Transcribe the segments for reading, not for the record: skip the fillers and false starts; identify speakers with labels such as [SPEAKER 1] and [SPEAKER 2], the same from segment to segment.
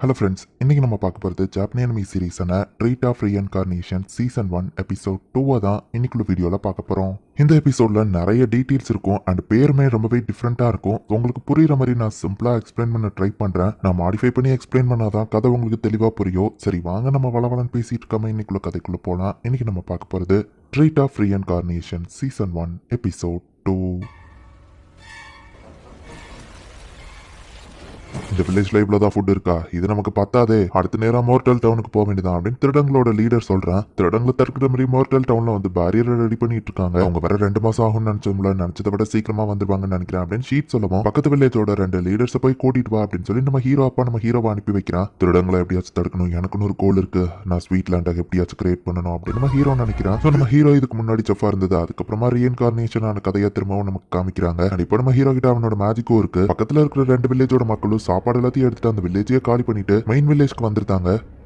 [SPEAKER 1] Hello friends, இன்னைக்கு நம்ம பார்க்க போகிறது ஜாப்பனியன் சீரீஸான treat of reincarnation season 1 episode 2 தான் இன்னைக்குள்ள வீடியோவில் பார்க்க போகிறோம். இந்த எபிசோடில் நிறைய டீட்டெயில்ஸ் இருக்கும் அண்ட் பேருமே ரொம்பவே டிஃப்ரெண்ட்டாக இருக்கும். உங்களுக்கு புரியுற மாதிரி நான் சிம்பிளாக எக்ஸ்பிளைன் பண்ண ட்ரை பண்ணுறேன். நான் மாடிஃபை பண்ணி எக்ஸ்பிளைன் பண்ணாதான் கதை உங்களுக்கு தெளிவாக புரியும். சரி வாங்க நம்ம வளவலன்னு பேசிட்டு இருக்காம இன்னைக்குள்ள கதைக்குள்ளே போகலாம். இன்னைக்கு நம்ம பார்க்க போகிறது treat of reincarnation season 1 episode 2. இந்த வில்லேஜ்ல இவ்வளவுதான் ஃபுட் இருக்கா, இது நமக்கு பத்தாதே, அடுத்த நேரம் மோர்டல் டவுனுக்கு போக வேண்டியதான் அப்படின்னு திருடங்களோட லீடர் சொல்றான். திருடங்களை தடுக்கிற மாதிரி மோர்டல் டவுன்ல வந்து பேரியர் ரெடி பண்ணிட்டு இருக்காங்க. அவங்க வர 2 மாசம் ஆகும்னு நினைச்சோம்ல, நினைச்சதை விட சீக்கிரமா வந்துருவாங்கன்னு நினைக்கிறேன் அப்படின்னு ஷீட் சொல்லவும் பக்கத்து வில்லேஜோட 2 லீடர்ஸை போய் கூட்டிட்டு வா அப்படின்னு சொல்லி நம்ம ஹீரோ அப்பா நம்ம ஹீரோவை அனுப்பி வைக்கிறான். திருடங்களை எப்படியாச்சும் தடுக்கணும், எனக்குன்னு ஒரு கோல் இருக்கு, நான் ஸ்வீட் லேண்டை எப்படியாச்சும் கிரியேட் பண்ணணும் அப்படின்னு நம்ம ஹீரோ நினைக்கிறான். ஸோ நம்ம ஹீரோ இதுக்கு முன்னாடி செஃபா இருந்தது, அதுக்கப்புறமா ரீஇன்கார்னேஷன் ஆன கதையை திரும்பவும் நமக்கு காமிக்கிறாங்க. அண்ட் இப்போ நம்ம ஹீரோ கிட்ட அவனோட மேஜிக்கும் இருக்கு. பக்கத்துல இருக்கிற 2 வில்லேஜோட மக்களும் சாப்பாடு எல்லாத்தையும் எடுத்துட்டு அந்த வில்லேஜையே காலி பண்ணிட்டு மெயின் வில்லேஜ்க்கு வந்திருந்தாங்க.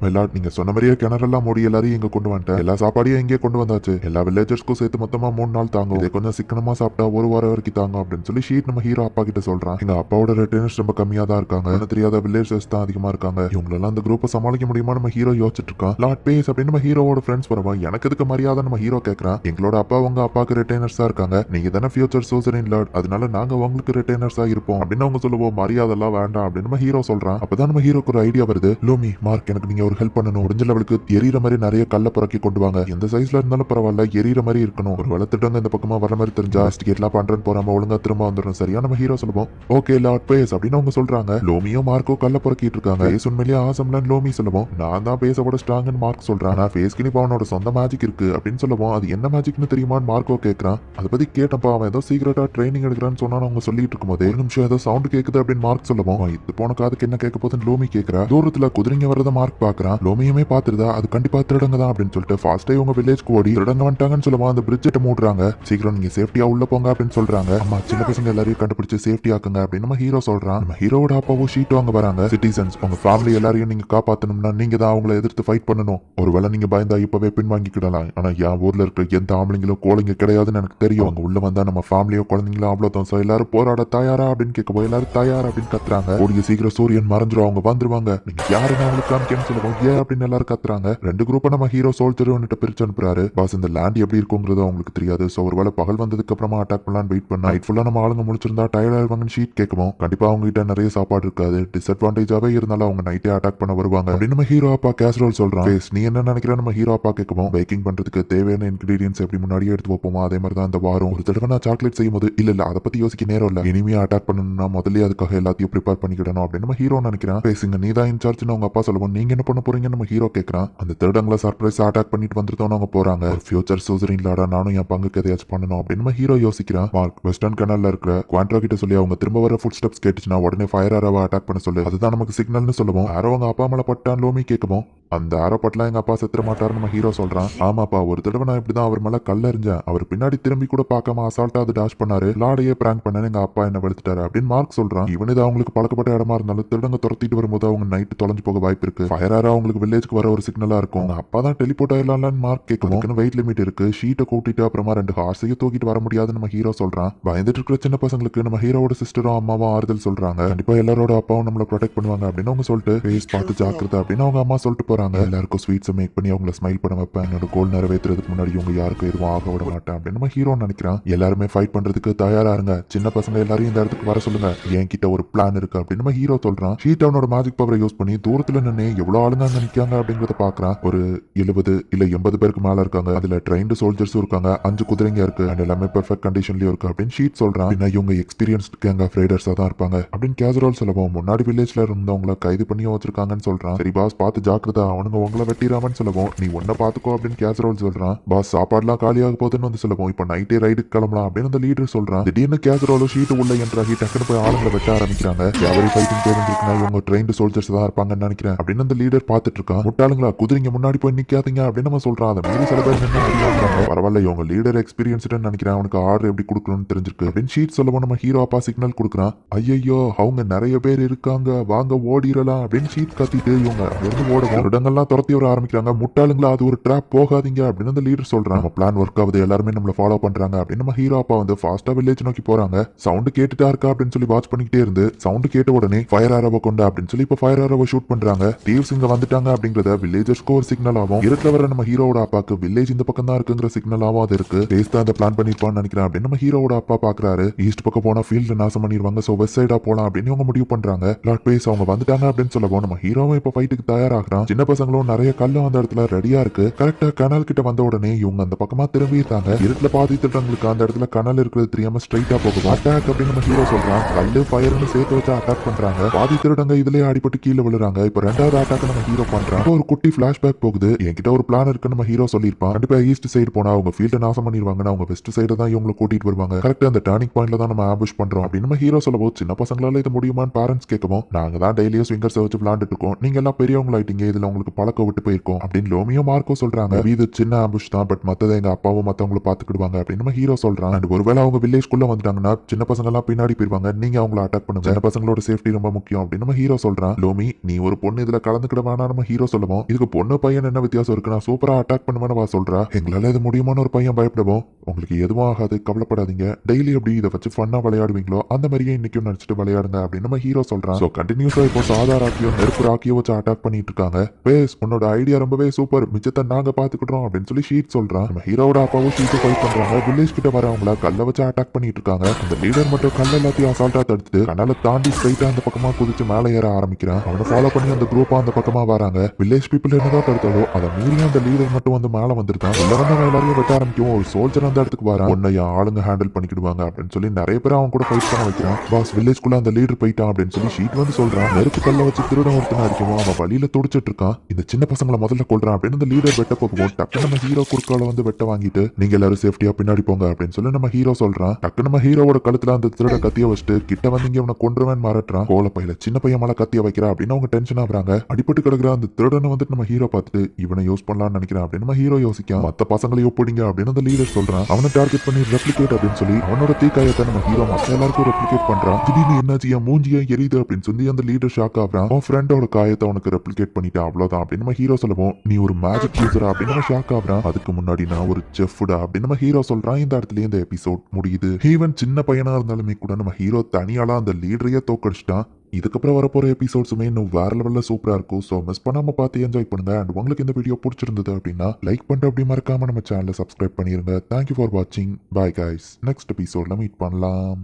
[SPEAKER 1] நீங்க சொன்ன மாதிரியே கிணறெல்லாம் மூடி எல்லாரையும் இங்க கொண்டு வந்துட்டேன். எல்லா சாப்பாடையும் இங்கே கொண்டு வந்தாச்சு. எல்லா வில்லேஜர்ஸ்க்கும் சேர்த்து மொத்தமா 3 நாள் தாங்கும். இதை கொஞ்சம் சிக்கனமா சாப்பிட்டா 1 வாரம் வரைக்கும் தாங்கும் அப்படின்னு சொல்லி ஷீட் நம்ம ஹீரோ அப்பா கிட்ட சொல்றான். எங்க அப்பாவோட ரிட்டர்ன்ஸ் ரொம்ப கம்மியா தான் இருக்காங்க, தெரியாத வில்லேஜர்ஸ் தான் அதிகமா இருக்காங்க. இவங்களெல்லாம் அந்த குரூப்பை சமாளிக்க முடியுமா நம்ம ஹீரோ யோசிச்சுட்டு இருக்கான். லார்ட் பேஸ் அப்படின்னு நம்ம ஹீரோவோட ஃப்ரெண்ட்ஸ் வரவா, எனக்கு எதுக்கு மரியாதை நம்ம ஹீரோ கேட்கறான். எங்களோட அப்பா உங்க அப்பாவுக்கு ரிட்டர்னர்ஸா இருக்காங்க, நீங்க தானே ஃபியூச்சர் சோசரின் லார்ட், அதனால நாங்க உங்களுக்கு ரிட்டர்னர்ஸா இருப்போம் அப்படின்னு அவங்க சொல்லுவோம். மரியாதை எல்லாம் வேண்டாம் அப்படின்னு நம்ம ஹீரோ சொல்றான். அப்பதான் நம்ம ஹீரோக்கு ஒரு ஐடியா வருது. லூமி, மார்க், எனக்கு நீங்க ஒரு ஹெல்ப் பண்ணணும். முடிஞ்ச லெவலுக்கு எரியற மாதிரி நிறைய கல்ல புறக்கி கொண்டு வாங்க. எந்த சைஸ்ல இருந்தாலும் பரவாயில்ல, எரியற மாதிரி இருக்கணும். ஒரு வளர்த்துட்டவங்க இந்த பக்கமா வர மாதிரி தெரிஞ்சா இன்வெஸ்டிகேட்லாம் பண்றேன்னு போறாம ஒழுங்கா திரும்ப வந்துடும். சரியா நம்ம ஹீரோ சொல்லுவோம். ஓகே லார்ட் பேஸ் அப்படின்னு அவங்க சொல்றாங்க. லோமியும் மார்க்கோ கல்ல புறக்கிட்டு இருக்காங்க. பேஸ் உண்மையிலேயே ஆசம்லன்னு லோமி சொல்லுவோம். நான் தான் பேஸோட ஸ்ட்ராங்னு மார்க் சொல்றான். நான் பேஸ்க்கு இப்போ அவனோட சொந்த மேஜிக் இருக்கு அப்படின்னு சொல்லுவோம். அது என்ன மேஜிக்னு தெரியுமான்னு மார்க்கோ கேட்கறான். அதை பத்தி கேட்டப்பா அவன் ஏதோ சீக்கிரட்டா ட்ரைனிங் எடுக்கிறான்னு சொன்னா அவங்க சொல்லிட்டு இருக்கும்போது ஒரு நிமிஷம் ஏதோ சவுண்ட் கேக்குது அப்படின்னு மார்க் சொல்லுவோம். இது போன காதுக்கு என்ன கேட்க போதுன்னு லோமி கேட்கறா. தூரத்துல குதிரைங்க வரத மார்க் பாக்குறான். லோமியுமே பாத்துருதா, அது கண்டிப்பா திருடங்க தான் அப்படின்னு சொல்லிட்டு ஃபாஸ்டா இவங்க வில்லேஜ்க்கு ஓடி திருடங்க வந்துட்டாங்கன்னு சொல்லுவோம். அந்த பிரிட்ஜெட்டை மூடுறாங்க. சீக்கிரம் நீங்க சேஃப்டியா உள்ள போங்க அப்படின்னு சொல்றாங்க. அம்மா சின்ன பசங்க எல்லாரையும் கண்டுபிடிச்சு சேஃப்டி ஆக்குங்க அப்படின்னு நம்ம ஹீரோ சொல்றான். நம்ம ஹீரோட அப்பாவும் ஷீட் வாங்க வராங்க. சிட்டிசன்ஸ், உங்க ஃபேமிலி எல்லாரையும் நீங்க காப்பாத்தணும்னா நீங்க தான் அவங்களை எதிர்த்து ஃபைட் பண்ணணும். ஒருவேளை நீங்க பயந்தா இப்பவே பின்வாங்கிக்கிடலாம். ஆனா என் ஊர்ல இருக்க எந்த ஆம்பளைங்களும் கோழைங்க கிடையாதுன்னு எனக்கு தெரியும். அவங்க உள்ள வந்தா நம்ம ஃபேமிலியோ குழந்தைங்களோ அவ்வளவுதான். சோ எல்லாரும் போராட தயாரா அப்படின்னு கேட்க எல்லாரும் தயாரா அப்படின்னு கத்துறாங்க. ஓடிய சீக்கிரம் சூரியன் மறைஞ்சிரும், அவங்க வந்துருவாங்க, நீங்க யாருன்னு அவங்களுக்கு காமிக்கன்னு சொல்லுவோம். ஏன் அப்படின்னு எல்லாரும் கத்துறாங்க. 2 குரூப்பை நம்ம ஹீரோ சோல்ஜர் பிரிச்சு அனுப்புறாரு. பாஸ், இந்த லேண்ட் எப்படி இருக்குங்கிறது அவங்களுக்கு தெரியாது. சோ ஒருவேளை பகல் வந்ததுக்கு அப்புறமா அட்டாக் பண்ணலான்னு வெயிட் பண்ணா நைட் ஃபுல்லா நம்ம ஆளுங்க முடிச்சிருந்தா டயர்ட் ஆயிருவாங்கன்னு ஷீட் கேட்கும். கண்டிப்பா அவங்க கிட்ட நிறைய சாப்பாடு இருக்காது, டிஸ்அட்வான்டேஜாவே இருந்தாலும் அவங்க நைட்டே அட்டாக் பண்ண வருவாங்க அப்படின்னு நம்ம ஹீரோ அப்பா கேஸ்ரோல் சொல்றான். நீ என்ன நினைக்கிற நம்ம ஹீரோ அப்பா கேட்கும். பேக்கிங் பண்றதுக்கு தேவையான இன்கிரீடியன்ஸ் எப்படி முன்னாடியே எடுத்து வைப்போமா அதே மாதிரி தான் இந்த வாரம் ஒரு தடவை நான் சாக்லேட் செய்யும் போது இல்ல அதை பத்தி யோசிக்க நேரம் இல்ல, இனிமே அட்டாக் பண்ணணும்னா முதல்ல அதுக்காக எல்லாத்தையும் ப்ரிப்பேர் பண்ணிக்கிடணும் அப்படின்னு நம்ம ஹீரோ நினைக்கிறான். பேசுங்க, நீ தான் இன்சார்ஜ்னு அவங்க அப்பா சொல்லுவோம். நீங்க என்ன பண்ண போறீங்கன்னு நம்ம ஹீரோ கேட்கறான். அந்த திருடங்களை சர்ப்ரைஸ் அட்டாக் பண்ணிட்டு வந்துட்டோம் அவங்க போறாங்க. ஒரு ஃபியூச்சர் சூசரின் லாடா நானும் என் பங்குக்கு எதையாச்சும் பண்ணணும் அப்படின்னு நம்ம ஹீரோ யோசிக்கிறான். மார்க், வெஸ்டர்ன் கனல்ல இருக்கிற குவான்ட்ரா கிட்ட சொல்லி அவங்க திரும்ப வர ஃபுட் ஸ்டெப்ஸ் கேட்டுச்சுன்னா உடனே ஃபயர் ஆரோவை அட்டாக் பண்ண சொல்லு, அதுதான் நமக்கு சிக்னல்னு சொல்லுவோம். ஆரோ அவங்க அப்பா மேல பட்டான் லோமி கேட்கும். அந்த ஆரோ பட்டலாம் எங்க அப்பா செத்துற மாட்டாரு நம்ம ஹீரோ சொல்றான். ஆமாப்பா, ஒரு தடவை நான் இப்படிதான் அவர் மேல கல்ல எறிஞ்சேன், அவர் பின்னாடி திரும்பி கூட பார்க்காம அசால்ட்டா அது டாஷ் பண்ணாரு, லாடையே பிராங்க் பண்ண எங்க அப்பா என்ன வெளுத்துட்டாரு அப்படின்னு மார்க் சொல்றான். இவன் இது அவங்களுக்கு பழக்கப்பட்ட இடமா இருந்தாலும் திருடங்க துரத்திட்டு வரும்போது அவங்க நைட்டு தொலைஞ்சு போக வாய்ப்பு இருக்கு. ஃபயர் ஆரோ அவங்களுக்கு வில்லேஜ்க்கு வர ஒரு சிக்னலா இருக்கும். அவங்க அப்பா தான் டெலிபோர்ட் ஆயிடலாம்னு மார்க் கேட்கும். வெயிட் லிமிட் இருக்கு, ஷீட்டை கூட்டிட்டு அப்புறமா 2 ஹார்ஸையும் தூக்கிட்டு வர முடியாதுன்னு நம்ம ஹீரோ சொல்றான். பயந்துட்டு இருக்கிற சின்ன பசங்களுக்கு நம்ம ஹீரோட சிஸ்டரும் அம்மாவும் ஆறுதல் சொல்றாங்க. கண்டிப்பா எல்லாரோட அப்பாவும் நம்மள ப்ரொடெக்ட் பண்ணுவாங்க அப்படின்னு அவங்க சொல்லிட்டு ஃபேஸ் பார்த்து ஜாக்கிரதை அப்படின்னு அவங்க அம்மா சொல்லிட்டு போறாங்க. எல்லாருக்கும் ஸ்வீட்ஸை மேக் பண்ணி அவங்கள ஸ்மைல் பண்ண வைப்பேன், என்னோட கோல் நிறைவேற்றுறதுக்கு முன்னாடி இவங்க யாருக்கும் எதுவும் ஆக விட மாட்டேன் அப்படின்னு நம்ம ஹீரோ நினைக்கிறான். எல்லாருமே ஃபைட் பண்றதுக்கு தயாரா இருங்க, சின்ன பசங்க எல்லாரையும் இந்த இடத்துக்கு வர சொல்லுங்க, என்கிட்ட ஒரு பிளான் இருக்கு அப்படின்னு நம்ம ஹீரோ சொல்றான். ஷீட் அவனோட மேஜிக் பவரை யூஸ் பண்ணி தூரத்துல நின்று எவ்வளவு ஆளுங்க நினைக்காங்க அப்படிங்கறத பாக்குறான். ஒரு 70 இல்ல 80 பேருக்கு மேல இருக்காங்க. அதுல ட்ரைன்டு சோல்ஜர்ஸும் இருக்காங்க, 5 குதிரைங்க இருக்கு, அண்ட் எல்லாமே பெர்ஃபெக்ட் கண்டிஷன்லயும் இருக்கு அப்படின்னு ஷீட் சொல்றான். பின்ன இவங்க எக்ஸ்பீரியன்ஸ்ட் கேங் ஆஃப் ரைடர்ஸா தான் இருப்பாங்க அப்படின்னு கேசரோல் சொல்லுவோம். முன்னாடி வில்லேஜ்ல இருந்தவங்களை கைது பண்ணியும் வச்சிருக்காங்கன்னு சொல்றான். சரி பாஸ், பார்த்து ஜாக்கிரதா, அவனுங்க உங்களை வெட்டிடாமன்னு சொல்லுவோம். நீ ஒன்ன பாத்துக்கோ அப்படின்னு கேசரோல் சொல்றான். பாஸ், சாப்பாடுலாம் காலியாக போகுதுன்னு வந்து சொல்லுவோம். இப்ப நைட்டே ரைடுக்கு கிளம்பலாம் அப்படின்னு அந்த லீடர் சொல்றான். திடீர்னு கேசரோலும் ஷீட் உள்ள என்றாகி டக்குனு போய் ஆளுங்களை வெட்ட ஆரம்பிக்கிறாங்க. கேவரி ஃபைட்டிங் தெரிஞ்சிருக்குன்னா இவங்க ட்ரைன்டு சோல்ஜர்ஸ் தான் இருப்பாங்கன்னு நினைக்கிறேன் அப்படின்னு அந்த லீடர் பாத்துட்டு இருக்கான். முட்டாளுங்களா, குதிரைங்க முன்னாடி போய் நிக்காதீங்க அப்படின்னு நம்ம சொல்றான். அதை மீறி சில பேர் நின்று பரவாயில்ல, இவங்க லீடர் எக்ஸ்பீரியன்ஸ்டு நினைக்கிறேன், அவனுக்கு ஆர்டர் எப்படி கொடுக்கணும்னு தெரிஞ்சிருக்கு அப்படின்னு ஷீட் சொல்லவும் நம்ம ஹீரோ அப்பா சிக்னல் கொடுக்குறான். ஐயோ அவங்க நிறைய பேர் இருக்காங்க, வாங்க ஓடிரலாம் அப்படின்னு ஷீட் கத்திட்டு இவங்க இருந்து ஓடுவோம். திருடங்கள்லாம் துரத்தி வர ஆரம்பிக்கிறாங்க. முட்டாளுங்களா, அது ஒரு ட்ராப், போகாதீங்க அப்படின்னு அந்த லீடர் சொல்றான். நம்ம பிளான் ஒர்க் ஆகுது, எல்லாருமே நம்மள ஃபாலோ பண்றாங்க அப்படின்னு நம்ம ஹீரோ அப்பா வந்து ஃபாஸ்டா வில்லேஜ் நோக்கி போறாங்க. சவுண்ட் கேட்டுட்டா இருக்கா அப்படின்னு சொல்லி வாட்ச் பண்ணிக்கிட்டே இருந்து சவுண்ட் கேட்ட உடனே ஃபயர் ஆரவ கொண்டு அப்படின்னு சொல்லி இப்ப ஃபயர் ஆரவ ஷூட் பண்றாங்க. தீவ்ஸ் இங்க வந்துட்டாங்க அப்படிங்கறத வில்லேஜர்ஸ்க்கு ஒரு சிக்னல் ஆகும். இருட்டுல வர நம்ம ஹீரோவோட அப்பாக்கு வில்லேஜ் இந்த பக்கம் தான் இருக்குங்கிற சிக்னலாவும் அது இருக்கு. பேஸ் தான் இந்த பிளான் பண்ணிருப்பான்னு நினைக்கிறேன் அப்படின்னு நம்ம ஹீரோவோட அப்பா பாக்குறாரு. ஈஸ்ட் பக்கம் போனா ஃபீல்டு நாசம் பண்ணிடுவாங்க, சோ வெஸ்ட் சைடா போலாம் அப்படின்னு இவங்க முடிவு பண்றாங்க. லார்ட் பேஸ் அவங்க வந்துட்டாங்க அப்படின்னு சொல்லவும் நம்ம ஹீரோவும் இப்ப ஃபைட்டுக்கு தயாராகிறான். சின்ன பசங்களும் நிறைய கல்லும் அந்த இடத்துல ரெடியா இருக்கு. கரெக்டா கனல் கிட்ட வந்த உடனே இவங்க அந்த பக்கமா திரும்பிட்டாங்க. இருட்டுல பாதி திருடங்களுக்கு அந்த இடத்துல கனல் இருக்கிறது தெரியாம ஸ்ட்ரைட்டா போகுது. அட்டாக் அப்படின்னு நம்ம ஹீரோ சொல்றான். கல்லு ஃபயர்னு சேர்த்து வச்சு அட்டாக் பண்றாங்க. பாதி திருடங்க இதுலயே அடிபட்டு கீழே விழுறாங்க. இப்ப ரெண்டாவது அட்டாக் நம்ம ஹீரோ பண்றான். ஒரு குட்டி பிளாஷ்பேக் போகுது. என்கிட்ட ஒரு பிளான் இருக்குன்னு நம்ம ஹீரோ சொல்லிருப்பான். கண்டிப்பா ஈஸ்ட் சைடு போனா அவங்க ஃபீல்ட நாசம் பண்ணிடுவாங்க, அவங்க வெஸ்ட் சைடு தான் இவங்களை கூட்டிட்டு வருவாங்க. கரெக்டா அந்த டர்னிங் பாயிண்ட்ல தான் நம்ம ஆம்புஷ் பண்றோம் அப்படின்னு நம்ம ஹீரோ சொல்லவும் சின்ன பசங்களால இது முடியுமான்னு பேரண்ட்ஸ் கேட்கவும், நாங்க தான் டெய்லியும் ஸ்விங்கர்ஸ் வச்சு விளையாண்டுட்டு இருக்கோம், நீங்க எல்லாம் பெரியவங்களாயிட்டீங்க, இதுல உங்களுக்கு பழக்கம் விட்டு போயிருக்கோம் அப்படின்னு லோமியோ மார்க்கோ சொல்றாங்க. இது சின்ன ஆம்புஷ் தான், பட் மத்ததை எங்க அப்பாவும் மத்தவங்களை பாத்துக்கிடுவாங்க அப்படின்னு நம்ம ஹீரோ சொல்றான். அண்ட் ஒருவேளை அவங்க வில்லேஜ்குள்ள வந்துட்டாங்கன்னா சின்ன பசங்க எல்லாம் பின்னாடி போயிருவாங்க, நீங்க அவங்கள அட்டாக் பண்ணுங்க, சின்ன பசங்களோட சேஃப்டி ரொம்ப முக்கியம் அப்படின்னு நம்ம ஹீரோ சொல்றான். லோமி, நீ ஒரு பொண்ணு இதுல கலந்துக்கிட வேணா நம்ம ஹீரோ சொல்லவும், இதுக்கு பொண்ணு பையன் என்ன வித்தியாசம் இருக்கு, நான் சூப்பரா அட்டாக் பண்ணுவேன்னு வா சொல்றா. எங்களால இது முடியுமான ஒரு பையன் பயப்படுவோம், உங்களுக்கு எதுவும் ஆகாது, கவலைப்படாதீங்க, டெய்லி எப்படி இதை வச்சு ஃபன்னா விளையாடுவீங்களோ அந்த மாதிரியே இன்னைக்கும் நினைச்சிட்டு விளையாடுங்க அப்படின்னு நம்ம ஹீரோ சொல்றான். சோ கண்டினியூஸா இப்போ சாதா ராக்கியோ நெருப்பு ராக்கியோ வச்சு அட்டாக் பண்ணிட்டு இருக்காங்க. பேஸ், உன்னோட ஐடியா ரொம்பவே சூப்பர், மிச்சத்தை நாங்க பாத்துக்கிட்டோம் அப்படின்னு சொல்லி ஷீட் சொல்றான். நம்ம ஹீரோட அப்பாவும் ஷீட்டு ஃபைட் பண்றாங்க. வில்லேஜ் கிட்ட வரவங்கள கல்ல வச்சு அட்டாக் பண்ணிட்டு இருக்காங்க. அந்த லீடர் மட்டும் கல்ல எல்லாத்தையும் அசால்ட்டா தடுத்துட்டு கனலை தாண்டி ஸ்ட்ரைட்டா அந்த பக்கமா குதிச்சு மேலே ஏற ஆரம்பிக்கிறான். அவனை ஃபாலோ பண்ணி அந்த குரூப்பா அந்த பக்கமா வராங்க. வில்லேஜ் பீப்புள் என்னதான் தடுத்தாலோ அதை மீறி அந்த லீடர் மட்டும் வந்து மேல வந்துருக்கான். எல்லாரும் எல்லாரையும் வெட்ட ஆரம்பிக்கும். ஒரு சோல்ஜர் அந்த இடத்துக்கு வரான். உன்னை ஆளுங்க ஹேண்டில் பண்ணிக்கிடுவாங்க அப்படின்னு சொல்லி நிறைய பேர் அவன் கூட ஃபைட் பண்ண வைக்கிறான். பாஸ், வில்லேஜ்குள்ள அந்த லீடர் போயிட்டான் அப்படின்னு சொல்லி ஷீட் வந்து சொல்றான். நெருப்பு கல்ல வச்சு திருடன் ஒருத்தன அடிக்கவும் அவன் வழியில துடிச்சிட்டு இருக்கான். இந்த சின்ன பசங்களை முதல்ல கொள்றான் அப்படின்னு அந்த லீடர் வெட்ட போகும். டக்கு நம்ம ஹீரோ குறுக்கால வந்து வெட்ட வாங்கிட்டு நீங்க எல்லாரும் சேஃப்டியா பின்னாடி போங்க அப்படின்னு சொல்லி நம்ம ஹீரோ சொல்றான். டக்கு நம்ம ஹீரோவோட கழுத்துல அந்த திருட கத்திய வச்சுட்டு கிட்ட வந்து இங்க அவனை கொன்றுவேன் மாறட்டுறான். கோல பையில சின்ன பையன் மேல கத்திய வைக்கிறா அப்படின்னு அவங்க டென்ஷன் ஆகுறாங்க. அடிபட்டு கிடக்குற அந்த திருடனை வந்துட்டு நம்ம ஹீரோ பார்த்துட்டு இவனை யூஸ் பண்ணலாம்னு நினைக்கிறேன் அப்படின்னு நம்ம ஹீரோ யோசிக்க மத்த பசங்களை ஒப்பிடுங்க அப்படின்னு அந்த லீடர் சொல்றான். அவனை டார்கெட் பண்ணி ரெப்ளிகேட் அப்படின்னு சொல்லி அவனோட தீக்காயத்தை நம்ம ஹீரோ மத்த எல்லாருக்கும் ரெப்ளிகேட் பண்றான். திடீர்னு என்னாச்சு, என் மூஞ்சியா எரியுது அப்படின்னு சொல்லி அந்த லீடர் ஷாக் ஆகுறான். அவன் ஃப்ரெண்டோட காயத்தை அவனுக்கு ரெப்ளிகேட் பண்ணிட்டு அவ்வளவுதான் அப்படின்னு நம்ம ஹீரோ சொல்லுவோம். நீ ஒரு மேஜிக் யூசரா அப்படின்னு நம்ம ஷாக் ஆகுறான். அதுக்கு முன்னாடி நான் ஒரு செஃப்டா அப்படின்னு நம்ம ஹீரோ சொல்றான். இந்த இடத்துல இந்த எபிசோட் முடியுது. ஈவன் சின்ன பையனா இருந்தாலுமே கூட நம்ம ஹீரோ தனியால அந்த லீடரையே தோக்கடிச்சிட்டான். இதுக்கப்புறம் வரப்போற எபிசோட்ஸுமே இன்னும் வேற லெவல்ல சூப்பரா இருக்கும். ஸோ மிஸ் பண்ணாம பார்த்து என்ஜாய் பண்ணுங்க. அண்ட் உங்களுக்கு இந்த வீடியோ பிடிச்சிருந்தது அப்படின்னா லைக் பண்ணிட்டு அப்படி மறக்காம நம்ம சேனலை சப்ஸ்கிரைப் பண்ணிருங்க. தேங்க்யூ ஃபார் வாட்சிங். Bye guys. நெக்ஸ்ட் எபிசோட்ல மீட் பண்ணலாம்.